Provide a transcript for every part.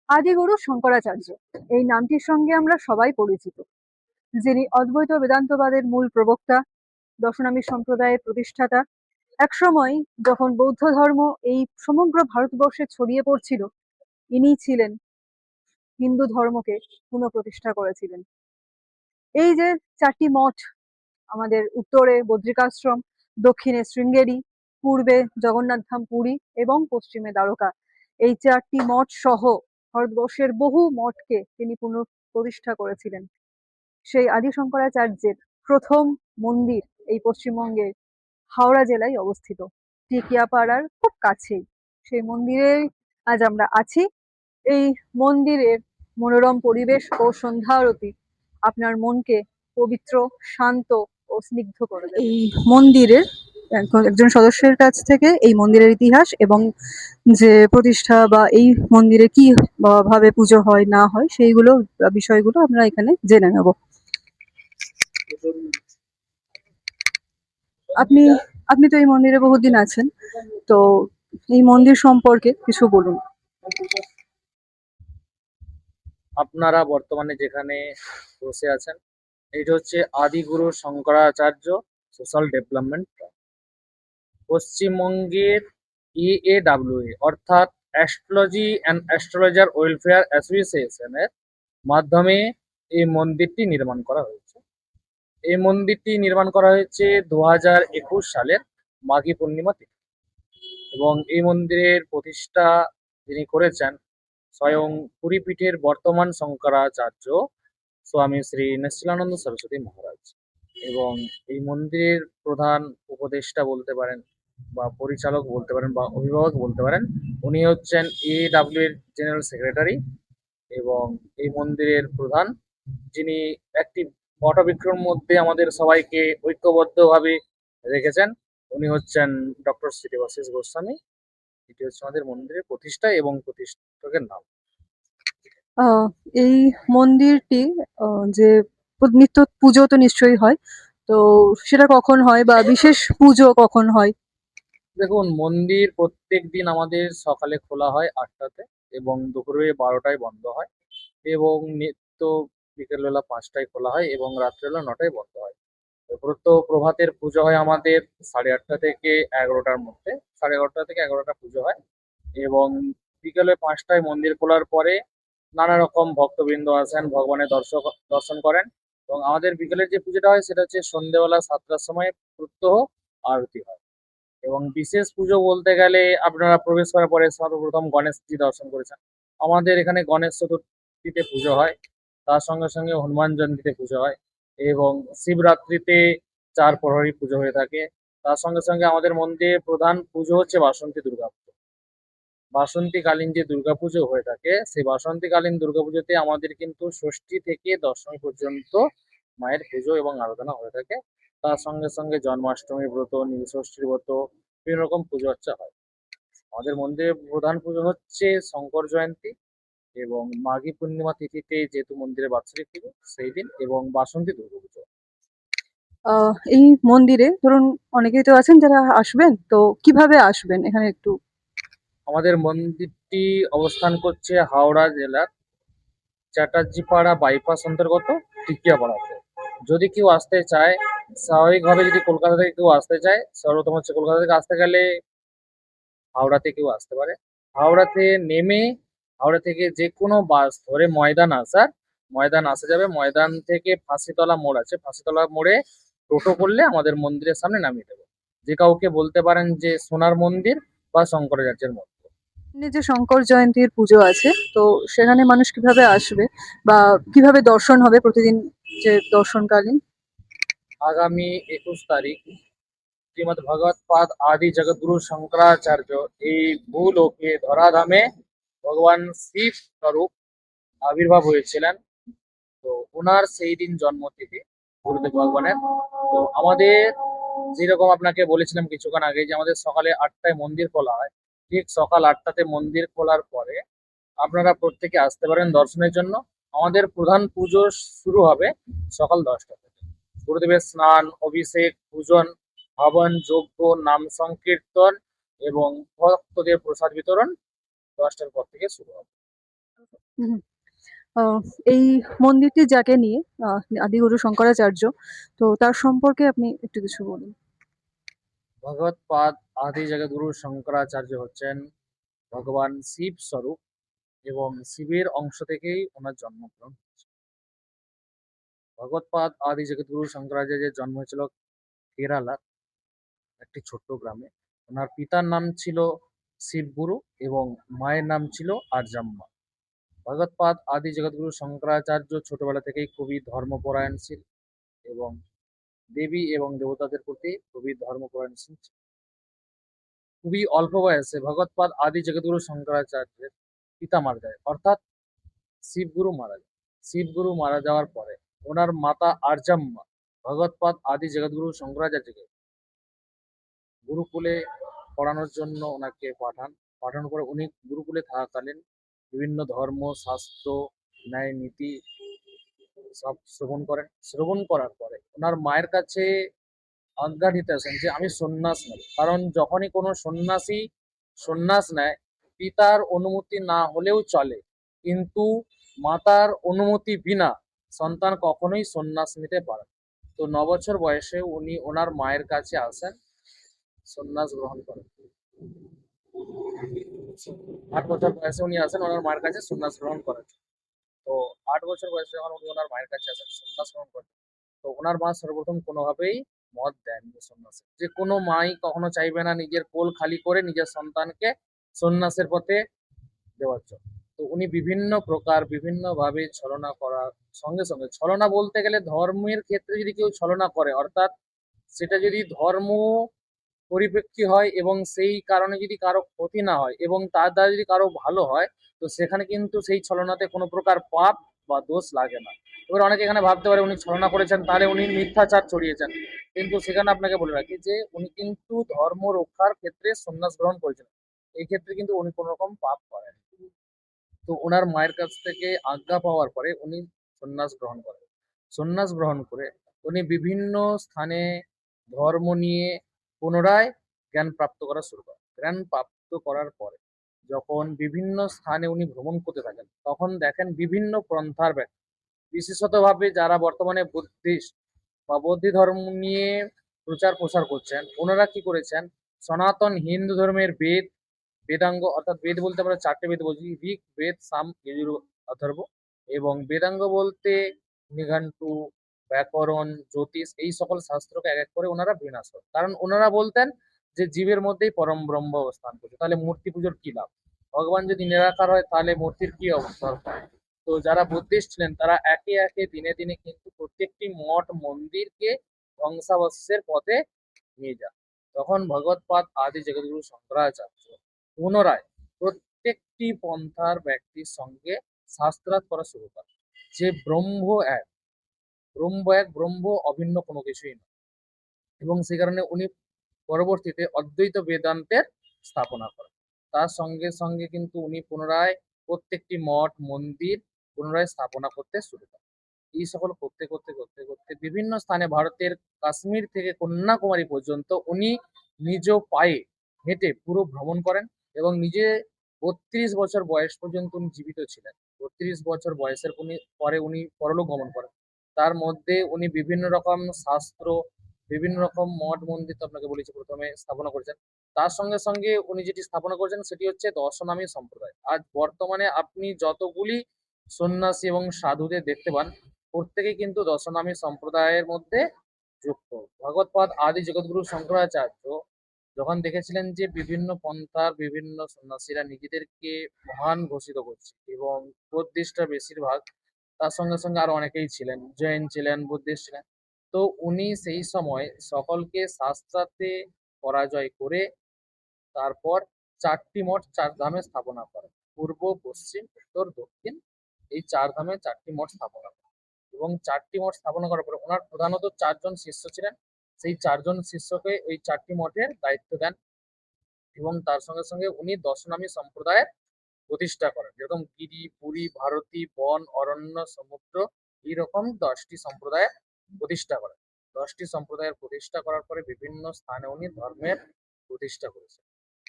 আদিগুরু শঙ্করাচার্য এই নামটির সঙ্গে আমরা সবাই পরিচিত, যিনি অদ্বৈত বেদান্তবাদের মূল প্রবক্তা, দশনামী সম্প্রদায়ের প্রতিষ্ঠাতা। একসময় যখন বৌদ্ধ ধর্ম এই সমগ্র ভারতবর্ষে ছড়িয়ে পড়ছিল, ইনি ছিলেন হিন্দু ধর্মকে পুনঃপ্রতিষ্ঠা করেছিলেন। এই যে চারটি মঠ, আমাদের উত্তরে বদ্রিকাশ্রম, দক্ষিণে শৃঙ্গেরি, পূর্বে জগন্নাথ ধাম পুরী এবং পশ্চিমে দ্বারকা, এই চারটি মঠ সহ ভারতবর্ষের বহু মঠকে তিনি পুনঃপ্রতিষ্ঠা করেছিলেন। সেই আদি শঙ্করাচার্যের প্রথম মন্দির এই পশ্চিমবঙ্গের হাওড়া জেলায় অবস্থিত, টিকিয়াপাড়ার খুব কাছেই। সেই মন্দিরে আজ আমরা আছি। এই মন্দিরের মনোরম পরিবেশ ও সন্ধ্যা আরতি আপনার মনকে পবিত্র, শান্ত ও স্নিগ্ধ করে দেবে। এই মন্দিরের একজন সদস্যের কাছ থেকে এই মন্দিরের ইতিহাস এবং যে প্রতিষ্ঠা বা এই মন্দিরে কি ভাবে পুজো হয় না হয় সেইগুলো বিষয়গুলো আমরা এখানে জেনে নেব। আপনি আপনি তো এই মন্দিরে বহুদিন আছেন, তো এই মন্দির সম্পর্কে কিছু বলুন। আপনারা বর্তমানে যেখানে বসে আছেন, এইটা হচ্ছে আদিগুরু শঙ্করাচার্য সোশ্যাল ডেভেলপমেন্ট ট্রাস্ট। পশ্চিমবঙ্গের EAWA অর্থাৎ অ্যাস্ট্রোলজি অ্যান্ড অ্যাস্ট্রোলজার ওয়েলফেয়ার অ্যাসোসিয়েশনের মাধ্যমে এই মন্দিরটি নির্মাণ করা হয়েছে। এই মন্দিরটি নির্মাণ করা হয়েছে 2021 সালের মাঘী পূর্ণিমা তিথি, এবং এই মন্দিরের প্রতিষ্ঠা যিনি করেছেন স্বয়ং পুরীপীঠের বর্তমান শঙ্করাচার্য স্বামী শ্রী নিশ্চিলানন্দ সরস্বতী মহারাজ। এবং এই মন্দিরের প্রধান উপদেষ্টা বলতে পারেন বা পরিচালক বলতে পারেন বা অভিভাবক বলতে পারেন, উনি হচ্ছেন EAW এর জেনারেল সেক্রেটারি এবং এই মন্দিরের প্রধান, যিনি একটি বটবৃক্ষের মধ্যে আমাদের সবাইকে ঐক্যবদ্ধভাবে রেখেছেন। উনি হচ্ছেন ডক্টর শ্রীদেবাশিস গোস্বামী। এটি হচ্ছে আমাদের মন্দিরের প্রতিষ্ঠা এবং প্রতিষ্ঠাতার নাম। আহ এই মন্দিরটি যে নিত্য পুজো তো নিশ্চয়ই হয়, তো সেটা কখন হয় বা বিশেষ পুজো কখন হয়? দেখুন, মন্দির প্রত্যেক দিন আমাদের সকালে খোলা হয় 8টাতে এবং দুপুরে 12টায় বন্ধ হয়, এবং নিত্য বিকেলবেলা 5টায় খোলা হয় এবং রাত্রেবেলা 9টায় বন্ধ হয়। প্রভাতের পুজো হয় আমাদের 8:30 থেকে 11টার মধ্যে, 11:30 থেকে 11টা পুজো হয়, এবং বিকেলে 5টায় মন্দির খোলার পরে নানা রকম ভক্তবৃন্দ আসেন, ভগবানের দর্শন করেন। এবং আমাদের বিকেলের যে পুজোটা হয় সেটা হচ্ছে সন্ধ্যেবেলা 7টার সময় প্রত্যহ আরতি হয়। এবং বিশেষ পুজো বলতে গেলে আপনারা প্রবেশ করার পরে সর্বপ্রথম গণেশজি দর্শন করেছেন। আমাদের এখানে গণেশ চতুর্থীতে পুজো হয়, তার সঙ্গে সঙ্গে হনুমান জয়ন্তীতে পুজো হয়, এবং শিবরাত্রিতে 4 প্রহরী পুজো হয়ে থাকে। তার সঙ্গে সঙ্গে আমাদের মন্দিরে প্রধান পুজো হচ্ছে বাসন্তী দুর্গাপুজো। বাসন্তীকালীন যে দুর্গাপুজো হয়ে থাকে, সেই বাসন্তীকালীন দুর্গাপুজোতে আমাদের কিন্তু ষষ্ঠী থেকে দশমী পর্যন্ত মায়ের পুজো এবং আরাধনা হয়ে থাকে। তার সঙ্গে সঙ্গে জন্মাষ্টমী ব্রত, নীলষষ্ঠীর ব্রত, বিভিন্ন রকম পুজো আচ্চা হয়। আমাদের মন্দিরের প্রধান পুজো হচ্ছে শঙ্কর জয়ন্তী এবং মাঘী পূর্ণিমা তিথিতে যেহেতু মন্দিরের বাৎসরিক পুজো সেই দিন, এবং বাসন্তী দুর্গাপুজো। এই মন্দিরে ধরুন অনেকেই তো আছেন যারা আসবেন, তো কিভাবে আসবেন এখানে একটু। আমাদের মন্দিরটি অবস্থান করছে হাওড়া জেলার চ্যাটার্জিপাড়া বাইপাস অন্তর্গত টিকিয়াপাড়াতে। যদি কেউ আসতে চায়, স্বাভাবিকভাবে যদি কলকাতা থেকে কেউ আসতে চায়, সর্বপ্রথম হচ্ছে কলকাতা থেকে আসতে গেলে হাওড়াতে কেউ আসতে পারে। হাওড়াতে নেমে হাওড়া থেকে যে কোনো বাস ধরে ময়দান আসা যাবে। ময়দান থেকে ফাঁসিতলা মোড় আছে, ফাঁসিতলা মোড়ে টোটো করলে আমাদের মন্দিরের সামনে নামিয়ে দেবে। যে কাউকে বলতে পারেন যে সোনার মন্দির বা শঙ্করাচার্যের মন্দির। এখানে যে শঙ্কর জয়ন্তীর পুজো আছে, তো সেখানে মানুষ কিভাবে আসবে বা কিভাবে দর্শন হবে প্রতিদিন যে দর্শনকালীন? আগামী 21 তারিখ শ্রীমদ ভগবত পাদ আদি জগৎগুরু শঙ্করাচার্য এই ভূলোকে ধরাধামে ভগবান শিব স্বরূপ আবির্ভাব হয়েছিলেন। তো ওনার সেই দিন জন্মতিথি গুরুদেব ভগবানের। তো আমাদের যেরকম আপনাকে বলেছিলাম কিছুক্ষণ আগে যে আমাদের সকালে 8টায় মন্দির খোলা হয়, ঠিক সকাল 8টাতে মন্দির খোলার পরে আপনারা প্রত্যেকে আসতে পারেন দর্শনের জন্য। আমাদের প্রধান পুজো শুরু হবে সকাল 10টা থেকে। গুরুদেবের স্নান, অভিষেক, পূজন, হবন, যজ্ঞ, নাম সংকীর্তন এবং ভক্তদের প্রসাদ বিতরণ 10টার পর থেকে শুরু হবে। হুম। আহ, এই মন্দিরটি যাকে নিয়ে আদিগুরু শঙ্করাচার্য, তো তার সম্পর্কে আপনি একটু কিছু বলুন। ভগবৎপাদ আদি জগদ্গুরু শঙ্করাচার্য হচ্ছেন ভগবান শিব স্বরূপ এবং শিবের অংশ থেকেই ওনার জন্মগ্রহণ। ভগবৎপাদ আদি জগদ্গুরু শঙ্করাচার্যের জন্ম হয়েছিল কেরালার একটি ছোট্ট গ্রামে। ওনার পিতার নাম ছিল শিবগুরু এবং মায়ের নাম ছিল আর্যাম্মা। ভগবৎপাদ আদি জগদ্গুরু শঙ্করাচার্য ছোটবেলা থেকেই খুবই ধর্মপরায়ণ ছিল এবং দেবী এবং দেবতাদের প্রতি খুবই ধর্মপরায়ণ ছিল। খুবই অল্প বয়সে ভগবৎপাদ আদি জগদ্গুরু শঙ্করাচার্যের পিতা মারা যায়, অর্থাৎ শিবগুরু মারা যায়। শিবগুরু মারা যাওয়ার পরে ওনার মাতা আর্যাম্মা ভগবৎপাদ আদি জগদ্গুরু শঙ্করাচার্যকে গুরুকুলে পড়ানোর জন্য ওনাকে পাঠান। পাঠানোর পরে উনি গুরুকুলে থাকাকালীন বিভিন্ন ধর্ম শাস্ত্র ন্যায় নীতি সব শ্রবণ করেন। শ্রবণ করার পরে ওনার মায়ের কাছে আজ্ঞা নিতে আসেন যে আমি সন্ন্যাস নেব, কারণ যখনই কোনো সন্ন্যাসী সন্ন্যাস নেয় পিতার অনুমতি না হলেও চলে, কিন্তু মাতার অনুমতি বিনা সন্তান কখনোই সন্ন্যাস নিতে পারে না। তো 9 বছর বয়সে উনি ওনার মায়ের কাছে আসেন, সন্ন্যাস গ্রহণ করেন। 8 বছর বয়সে উনি আসেন ওনার মায়ের কাছে সন্ন্যাস গ্রহণ করেন। তো 8 বছর বয়সে যখন উনি ওনার মায়ের কাছে আসেন সন্ন্যাস গ্রহণ করেন, তো ওনার মা সর্বপ্রথম কোনোভাবেই মত দেননি সন্ন্যাসে। যে কোনো মাই কখনো চাইবে না নিজের কোল খালি করে নিজের সন্তানকে সন্ন্যাসের পথে দেওয়ার জন্য। তো উনি বিভিন্ন প্রকার বিভিন্ন ভাবে ছলনা করার সঙ্গে সঙ্গে, ছলনা বলতে গেলে ধর্মের ক্ষেত্রে যদি কেউ ছলনা করে, অর্থাৎ সেটা যদি ধর্ম পরিপ্রেক্ষী হয় এবং সেই কারণে যদি কারো ক্ষতি না হয় এবং তার দ্বারা যদি কারো ভালো হয়, তো সেখানে কিন্তু সেই ছলনাতে কোনো প্রকার পাপ বা দোষ লাগে না। এবার অনেকে এখানে ভাবতে পারে উনি ছলনা করেছেন তাহলে উনি মিথ্যাচার ছড়িয়েছেন, কিন্তু সেখানে আপনাকে বলে রাখি যে উনি কিন্তু ধর্ম রক্ষার ক্ষেত্রে সন্ন্যাস গ্রহণ করেছেন। এই ক্ষেত্রে কিন্তু উনি কোনো রকম পাপ করেন। তো ওনার মায়ের কাছ থেকে আজ্ঞা পাওয়ার পরে উনি সন্ন্যাস গ্রহণ করেন। সন্ন্যাস গ্রহণ করে উনি বিভিন্ন স্থানে ধর্ম নিয়ে পুনরায় জ্ঞান প্রাপ্ত করা শুরু করেন। জ্ঞান প্রাপ্ত করার পরে যখন বিভিন্ন স্থানে উনি ভ্রমণ করতে থাকেন, তখন দেখেন বিভিন্ন পন্থার ব্যক্তি, বিশেষতভাবে যারা বর্তমানে বুদ্ধিস্ট বা বৌদ্ধ ধর্ম নিয়ে প্রচার প্রসার করছেন, ওনারা কি করেছেন, সনাতন হিন্দু ধর্মের বেদ, বেদাঙ্গ, অর্থাৎ বেদ বলতে আমরা 4টে বেদ বুঝি, ঋক, বেদ, সাম, যজুর, অথর্ব। এবং বেদাঙ্গ বলতে নিঘণ্টু, ব্যাকরণ, জ্যোতিষ, এই সকল শাস্ত্রকে এক এক করে ওনারা বিনাশ করেন। কারণ ওনারা বলতেন যে জীবের মধ্যেই পরম ব্রহ্ম অবস্থান করছে, তাহলে মূর্তি পুজোর কি লাভ? ভগবান যদি নিরাকার হয় তাহলে মূর্তির কি অবস্থা? তো যারা বুদ্ধিস্ট ছিলেন তারা একে একে দিনে দিনে কিন্তু প্রত্যেকটি মঠ মন্দিরকে ধ্বংসাবশেষের পথে নিয়ে যান। তখন ভগবৎপাদ আদি জগদ্গুরু শঙ্করাচার্য পুনরায় প্রত্যেকটি পন্থার ব্যক্তির সঙ্গে শাস্ত্রার্থ করা শুরু করে যে ব্রহ্ম এক, ব্রহ্ম এক, ব্রহ্ম অভিন্ন কোনো কিছুই নয়। এবং সে কারণে উনি পরবর্তীতে অদ্বৈত বেদান্তের স্থাপনা করেন। তার সঙ্গে সঙ্গে কিন্তু উনি পুনরায় প্রত্যেকটি মঠ মন্দির পুনরায় স্থাপনা করতে শুরু করেন। এই সকল করতে করতে করতে করতে বিভিন্ন স্থানে ভারতের কাশ্মীর থেকে কন্যাকুমারী পর্যন্ত উনি নিজ পায়ে হেঁটে পুরো ভ্রমণ করেন এবং নিজে 32 বছর বয়স পর্যন্ত উনি জীবিত ছিলেন। 32 বছর বয়সের পরে উনি পরলোক গমন করেন। তার মধ্যে উনি বিভিন্ন রকম শাস্ত্র, বিভিন্ন রকম মঠ মন্দির, তো আপনাকে বলেছি প্রথমে স্থাপনা করেছেন। তার সঙ্গে সঙ্গে উনি যেটি স্থাপনা করেছেন সেটি হচ্ছে দর্শনামী সম্প্রদায়। আজ বর্তমানে আপনি যতগুলি সন্ন্যাসী এবং সাধুদের দেখতে পান, প্রত্যেকেই কিন্তু দর্শনামী সম্প্রদায়ের মধ্যে যুক্ত। ভগবৎপাদ আদি জগদ্গুরু শঙ্করাচার্য যখন দেখেছিলেন যে বিভিন্ন পন্থার বিভিন্ন সন্ন্যাসীরা নিজেদেরকে মহান ঘোষিত করছে এবং বুদ্ধিস্টরা বেশিরভাগ, তার সঙ্গে সঙ্গে আরো অনেকেই ছিলেন, জৈন ছিলেন, বুদ্ধিস্ট ছিলেন। তো উনি সেই সময় সকলকে শাস্ত্রার্থে পরাজয় করে তারপর 4টি মঠ 4 ধামে স্থাপনা করেন। পূর্ব, পশ্চিম, উত্তর, দক্ষিণ, এই 4 ধামে 4টি মঠ স্থাপনা করেন। এবং 4টি মঠ স্থাপনা করার পরে ওনার প্রধানত 4 জন শিষ্য ছিলেন। সেই 4 জন শিষ্যকে ওই 4টি মঠের দায়িত্ব দেন এবং তার সঙ্গে সঙ্গে উনি দশনামী সম্প্রদায়ের প্রতিষ্ঠা করেন। যেরকম গিরি, পুরী, ভারতী, বন, অরণ্য, সমুদ্র, এইরকম 10টি সম্প্রদায়ের প্রতিষ্ঠা করেন। 10টি সম্প্রদায়ের প্রতিষ্ঠা করার পরে বিভিন্ন স্থানে উনি ধর্মের প্রতিষ্ঠা করেছেন।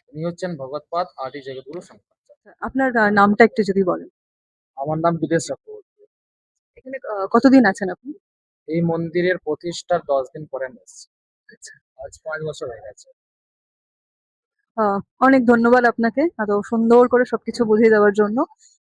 উনি হচ্ছেন ভগবৎপাদ আদি জগদ্গুরু শঙ্করাচার্য। আপনার নামটা একটু যদি বলেন। আমার নাম বিদেশ চক্রবর্তী। এখানে কতদিন আছেন আপনি? এই মন্দিরের প্রতিষ্ঠার 10 দিন পরে আমি এসেছি। আচ্ছা। আজ 5 বছর হয়ে গেছে। অনেক ধন্যবাদ আপনাকে এত সুন্দর করে সবকিছু বুঝিয়ে দেওয়ার জন্য।